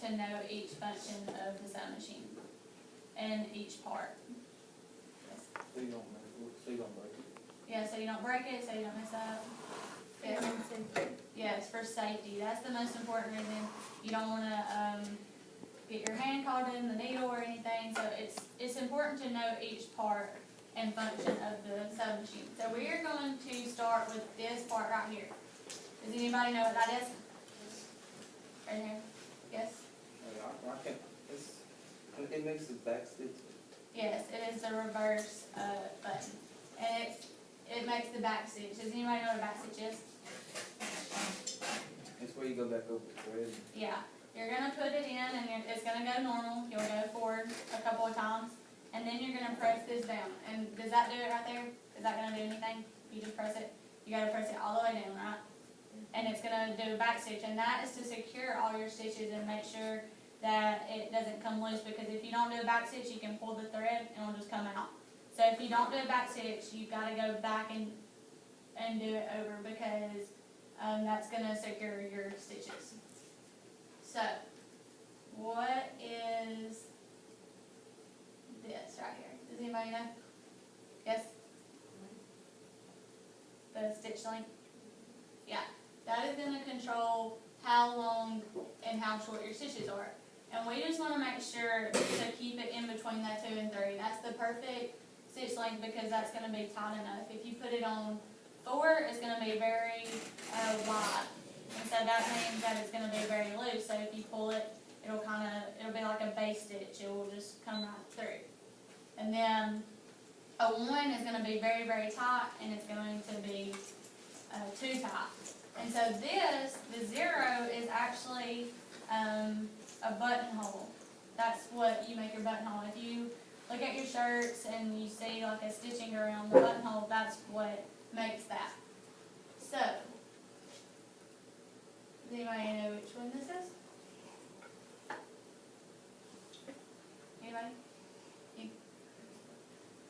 to know each function of the sewing machine and each part. Yes. So you don't break it. Yeah, so you don't break it, so you don't mess up. Yes. Yes, for safety. That's the most important reason. You don't wanna, get your hand caught in the needle or anything, so it's important to know each part and function of the sewing machine. So we are going to start with this part right here. Does anybody know what that is? Right here? Yes? I can't, it makes the back stitch. Yes, it is the reverse, button. And it makes the back stitch. Does anybody know what a back stitch is? It's where you go back over the thread. Yeah. You're gonna put it in and it's gonna go normal. You'll go forward a couple of times. And then you're gonna press this down. And does that do it right there? Is that gonna do anything? You just press it? You gotta press it all the way down, right? And it's gonna do a back stitch. And that is to secure all your stitches and make sure that it doesn't come loose, because if you don't do a back stitch, you can pull the thread and it'll just come out. So if you don't do a back stitch, you've gotta go back and do it over, because that's gonna secure your stitches. So, what is this right here? Does anybody know? Yes? The stitch length? Yeah. That is going to control how long and how short your stitches are. And we just want to make sure to keep it in between that 2 and 3. That's the perfect stitch length, because that's going to be tight enough. If you put it on 4, it's going to be very wide. And so that means that it's going to be very loose. So if you pull it, it'll be like a base stitch. It will just come right through. And then a 1 is going to be very, very tight, and it's going to be too tight. And so the 0 is actually a buttonhole. That's what you make your buttonhole. If you look at your shirts and you see like a stitching around the buttonhole, that's what makes that. So, does anybody know which one this is? Anybody?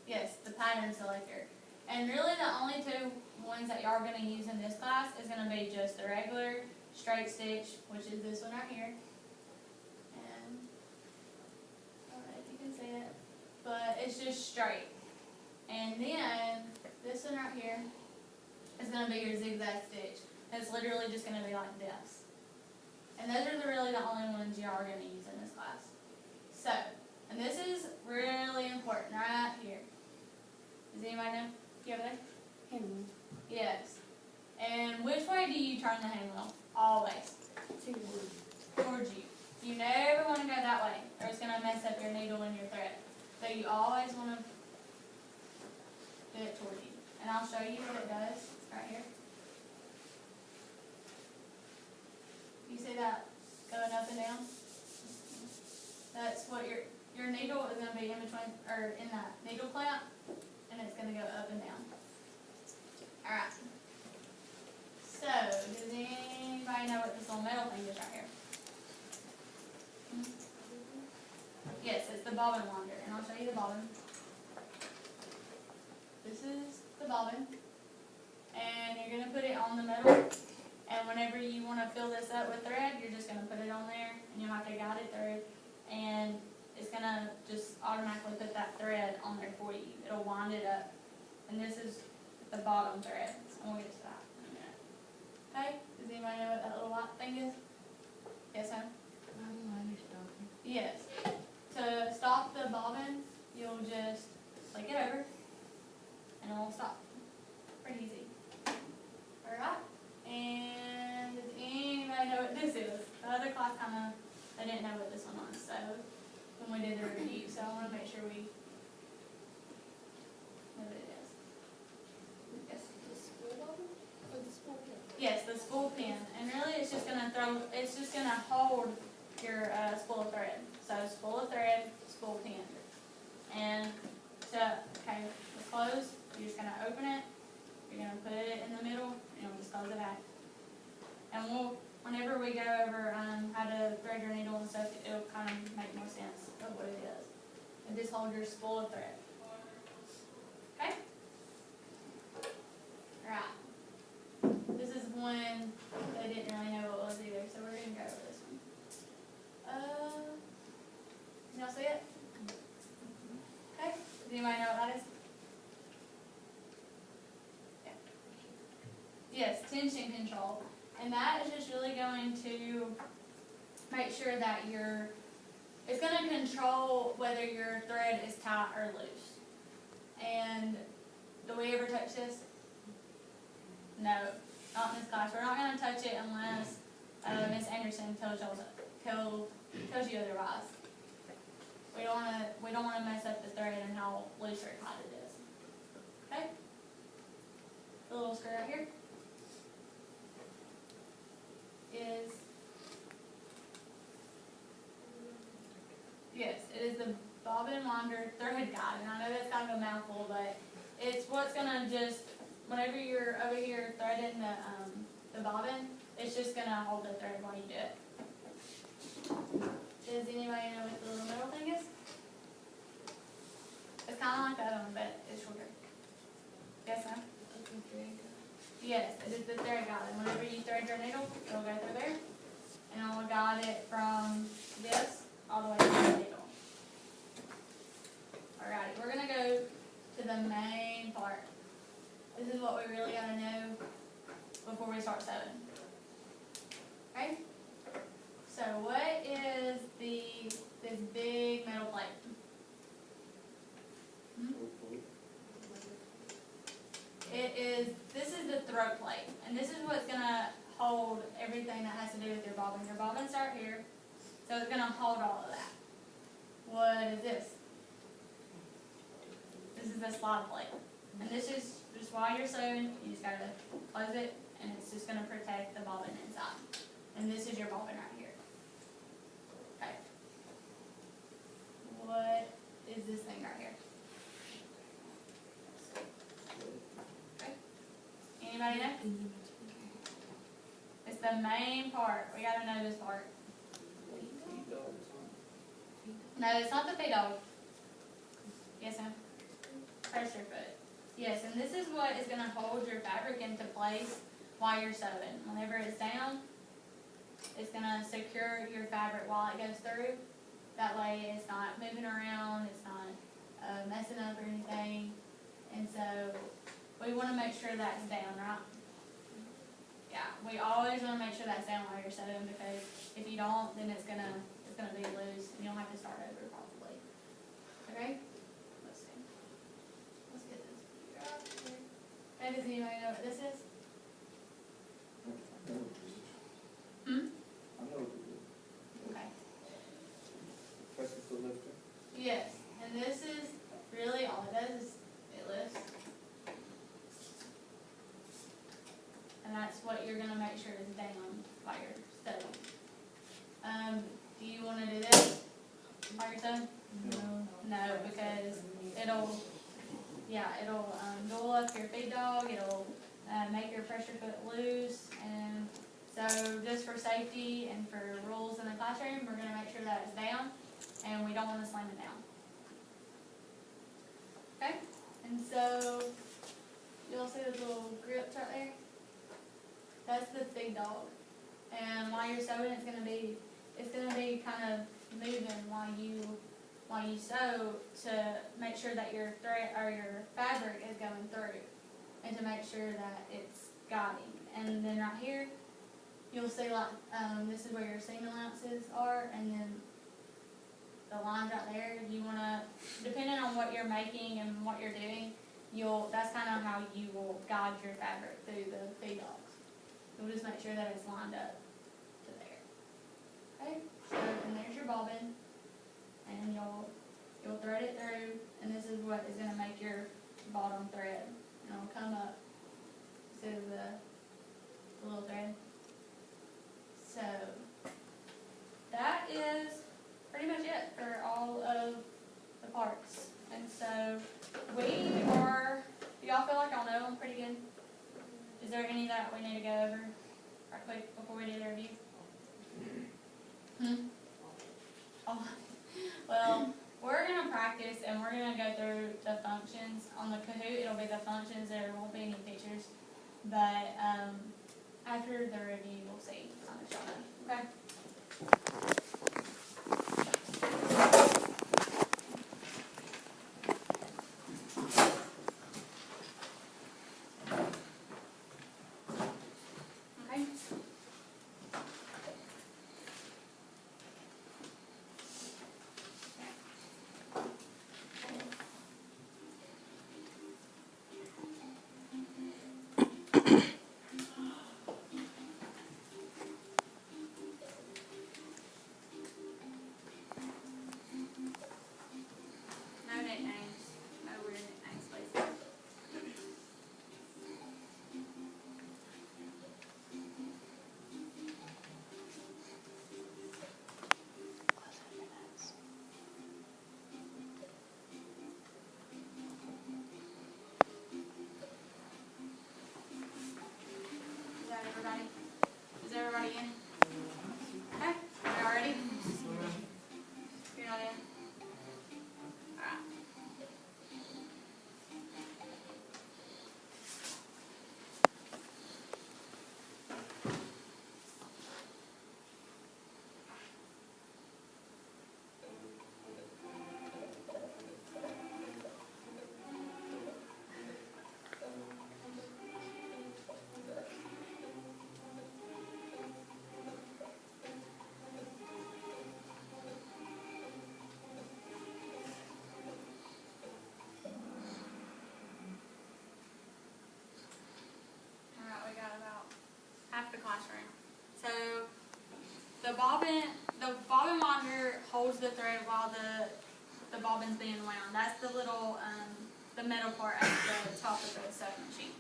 Yes, the pattern selector. And really the only 2 ones that y'all are going to use in this class is going to be just the regular straight stitch, which is this one right here. And, I don't know if you can see it, but it's just straight. And then this one right here is going to be your zigzag stitch. It's literally just going to be like this. And those are really the only ones y'all are going to use in this class. So, and this is really important right here. Does anybody know? You have it? Handle. Yes. And which way do you turn the handle? Always. Towards you. You never want to go that way, or it's going to mess up your needle and your thread. So you always want to do it toward you. And I'll show you what it does right here. You see that going up and down? That's what your needle is going to be in between, or in that needle clamp, and it's going to go up and down. Alright. So, does anybody know what this little metal thing is right here? Yes, it's the bobbin winder, and I'll show you the bobbin. This is the bobbin, and you're going to put it on the metal, and whenever you want to fill this up with thread, you're just going to put it on there, and you'll have to guide it through, and it's going to just automatically put that thread on there for you. It'll wind it up, and this is the bottom thread, and we'll get to that in a minute. Okay, does anybody know what that little white thing is? Yes, hon? Yes. To stop the bobbin, you'll just flick it over, and it will stop. Pretty easy. Alright, and does anybody know what this is? The other class they didn't know what this one was, so when we did the review, so I want to make sure we know what it is. Yes. Yes, the spool pin, and really it's just gonna hold your spool of thread. So spool of thread, spool pin, and okay, it's closed. You're just gonna open it. You're gonna put it in the middle, and we'll just close it back. And whenever we go over how to thread your needle and stuff, it'll kind of make more sense of what it is. And just hold your spool of thread. Okay. Right. This is one they didn't really know what it was either, so we're going to go over this one. anybody know what that is? Yeah. Yes, tension control. And that is just really going to make sure that it's gonna control whether your thread is tight or loose. And do we ever touch this? No, not in this class. We're not gonna touch it unless Miss Anderson tells you otherwise. We don't wanna mess up the thread and how loose or tight it is. Okay? The little screw right here is, yes, it is the bobbin winder thread guide. And I know that's kind of a mouthful, but it's what's gonna just, whenever you're over here threading the bobbin, it's just gonna hold the thread while you do it. Does anybody know what the little metal thing is? It's kind of like that one, but it's shorter. Yes, ma'am? Yes, it is the thread guide. And whenever you thread your needle, it'll go through there, and it'll guide it from this all the way to the needle. Alrighty, we're gonna go to the main part. This is what we really gotta know before we start sewing. Okay? So what is this big metal plate? This is the throat plate, and this is what's gonna hold everything that has to do with your bobbin. Your bobbins start here, so it's gonna hold all of that. What is this? This is the slide plate, and this is just while you're sewing, you just gotta close it, and it's just gonna protect the bobbin inside. And this is your bobbin right here. Okay. What is this thing right here? Okay. Anybody know? It's the main part. We gotta know this part. No, it's not the feed dog. Yes, ma'am. Pressure foot. Yes, and this is what is gonna hold your fabric into place while you're sewing. Whenever it's down, it's gonna secure your fabric while it goes through. That way it's not moving around, it's not messing up or anything. And so we wanna make sure that's down, right? Yeah, we always wanna make sure that's down while you're sewing, because if you don't, then it's gonna be loose and you'll have to start over probably. Okay? Let's see. Let's get this out here. Hey, does anybody know what this is? Hmm? I know what it is. Okay. Pressure foot lifter. Yes, and this is really all it does is it lifts. And that's what you're gonna make sure is down while you're sewing. Do you wanna do this while you're sewing? No, because it'll dull up your feed dog, it'll make your pressure foot loose, and so just for safety and for rules in the classroom, we're gonna make sure that it's down, and we don't wanna slam it down. Okay, and so, you'll see those little grips right there? That's the feed dog. And while you're sewing, it's gonna be kind of moving while you sew to make sure that your thread or your fabric is going through, and to make sure that it's guiding. And then right here, you'll see like this is where your seam allowances are, and then the lines right there. You wanna, depending on what you're making and what you're doing, that's kind of how you will guide your fabric through the feed dogs. You'll just make sure that it's lined up to there. Okay, so and there's your bobbin, and you'll thread it through, and this is what is gonna make your bottom thread, and it'll come up to the little thread. So that is pretty much it for all of the parts. And so do y'all feel like y'all know them pretty good? Is there any that we need to go over right quick before we do the review? Oh, well, we're going to practice and we're going to go through the functions. On the Kahoot, it'll be the functions, there won't be any pictures. But after the review, we'll see how much y'all know. Okay? the classroom. So the bobbin monitor holds the thread while the bobbin's being wound. That's the little the metal part at the top of the sewing machine.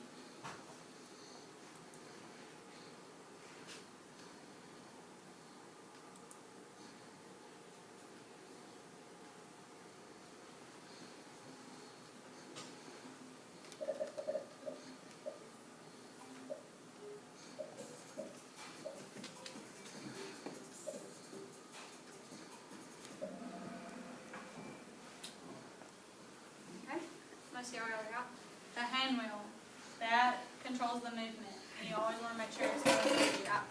Most of y'all already got the hand wheel. That controls the movement. And you always want to make sure it's going to be right.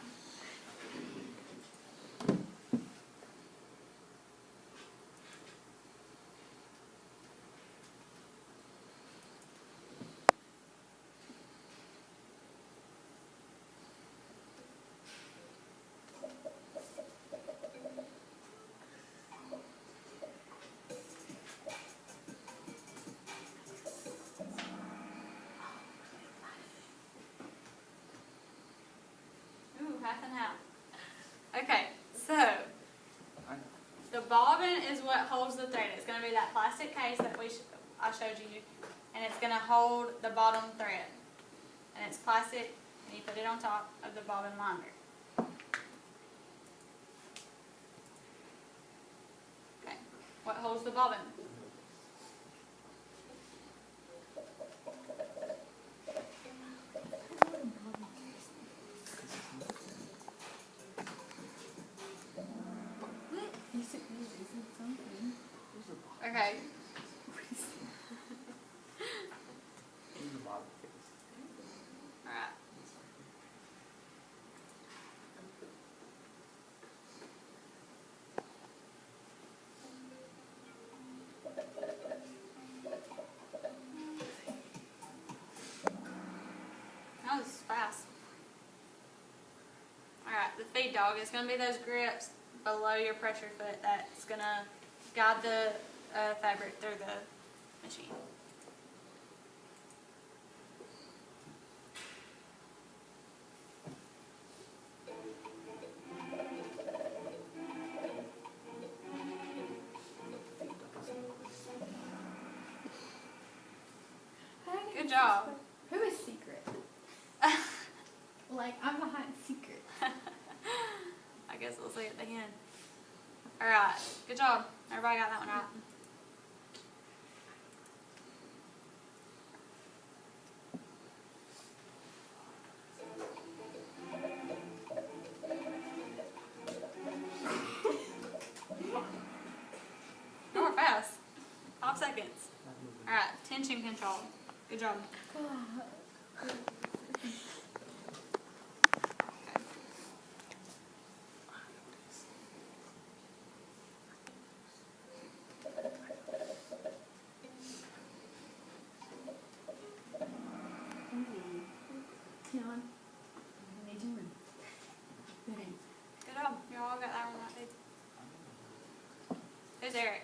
Half and half. Okay, so the bobbin is what holds the thread. It's going to be that plastic case that I showed you, and it's going to hold the bottom thread. And it's plastic, and you put it on top of the bobbin winder. Okay, what holds the bobbin? Okay. Alright. That was fast. Alright, the feed dog is going to be those grips below your pressure foot that's going to guide the fabric through the machine. Good job. Who is secret? Like, I'm behind secret. I guess we'll see at the end. Alright, good job. Everybody got that one right. You were fast. 5 seconds. Alright, tension control. Good job. Keon, what are you doing? Good job. You all got that one right, babe. Who's Eric?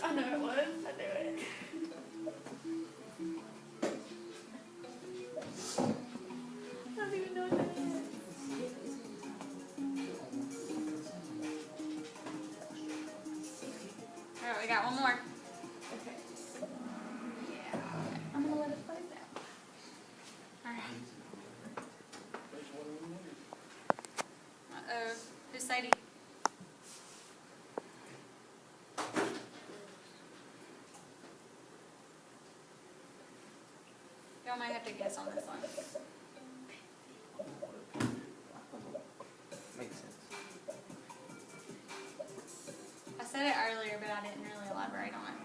I know it was. I knew it. I don't even know what that is. Alright, we got one more. Okay. Yeah. I'm gonna let it play now. Alright. Uh-oh. Who's Sadie? Y'all might have to guess on this one. Makes sense. I said it earlier, but I didn't really elaborate on it.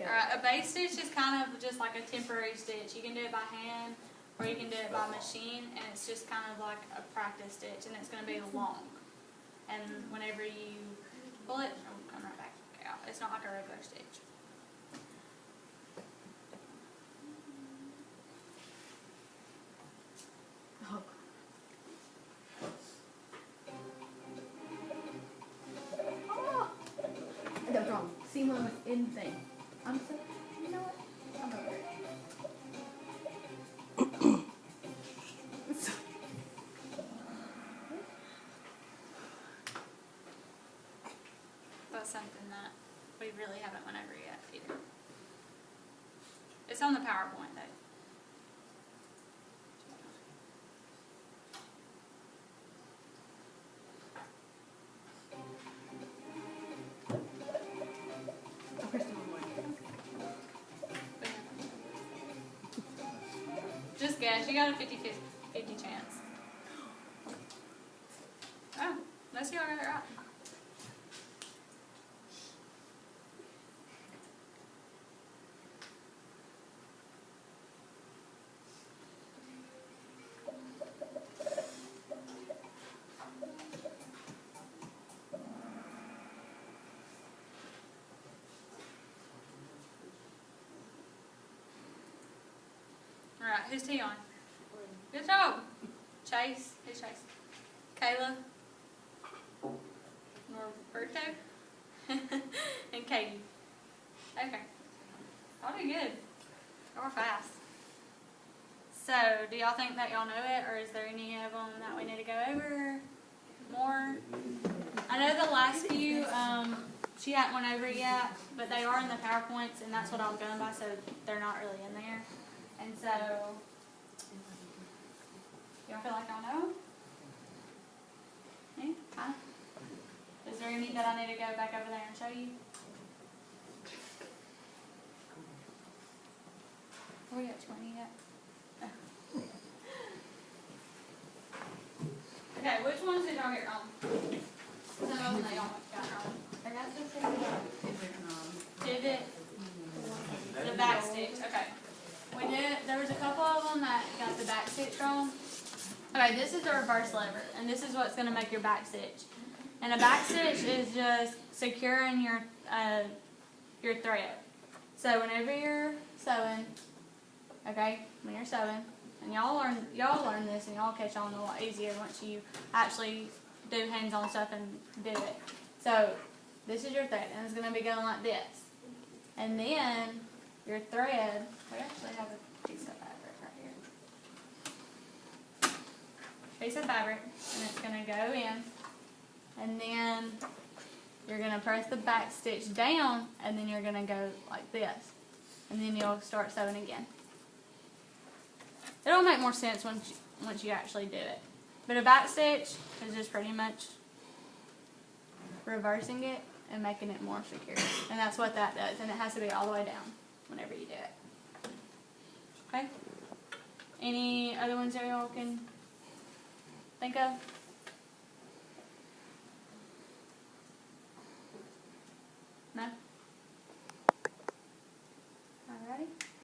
Alright, a base stitch is kind of just like a temporary stitch. You can do it by hand or you can do it by machine, and it's just kind of like a practice stitch, and it's going to be long. And whenever you pull it, it'll come right back out. It's not like a regular stitch. Oh. seen one with in thing. I'm so, you know what? I'm over it. That's something that we really haven't went over yet either. It's on the PowerPoint though. Oh, Kristen will like it. Just guess, you got a 50 chance. Oh, let's see how I got it right. Alright, who's T on? Good job. Chase. Who's Chase? Kayla. Norberto. And Katie. Okay. Y'all do good. Y'all are fast. So, do y'all think that y'all know it, or is there any of them that we need to go over more? I know the last few, she hadn't went over yet, but they are in the PowerPoints, and that's what I was going by, so they're not really in there. And so, y'all feel like y'all know? Yeah? Huh? Is there any that I need to go back over there and show you? Are we at 20 yet? Okay, which ones did y'all get wrong? Some of them that y'all got wrong. I got this thing. Pivot. The back stitch. Okay. We did. There was a couple of them that got the back stitch wrong. Okay, this is the reverse lever, and this is what's going to make your back stitch. And a back stitch is just securing your thread. So whenever you're sewing, okay, when you're sewing, and y'all learn this, and y'all catch on a lot easier once you actually do hands-on stuff and do it. So this is your thread, and it's going to be going like this. And then your thread, we actually have a piece of fabric right here. Piece of fabric, and it's going to go in, and then you're going to press the back stitch down, and then you're going to go like this, and then you'll start sewing again. It'll make more sense once you actually do it. But a back stitch is just pretty much reversing it and making it more secure. And that's what that does. And it has to be all the way down whenever you do it. Okay? Any other ones that y'all can think of? No?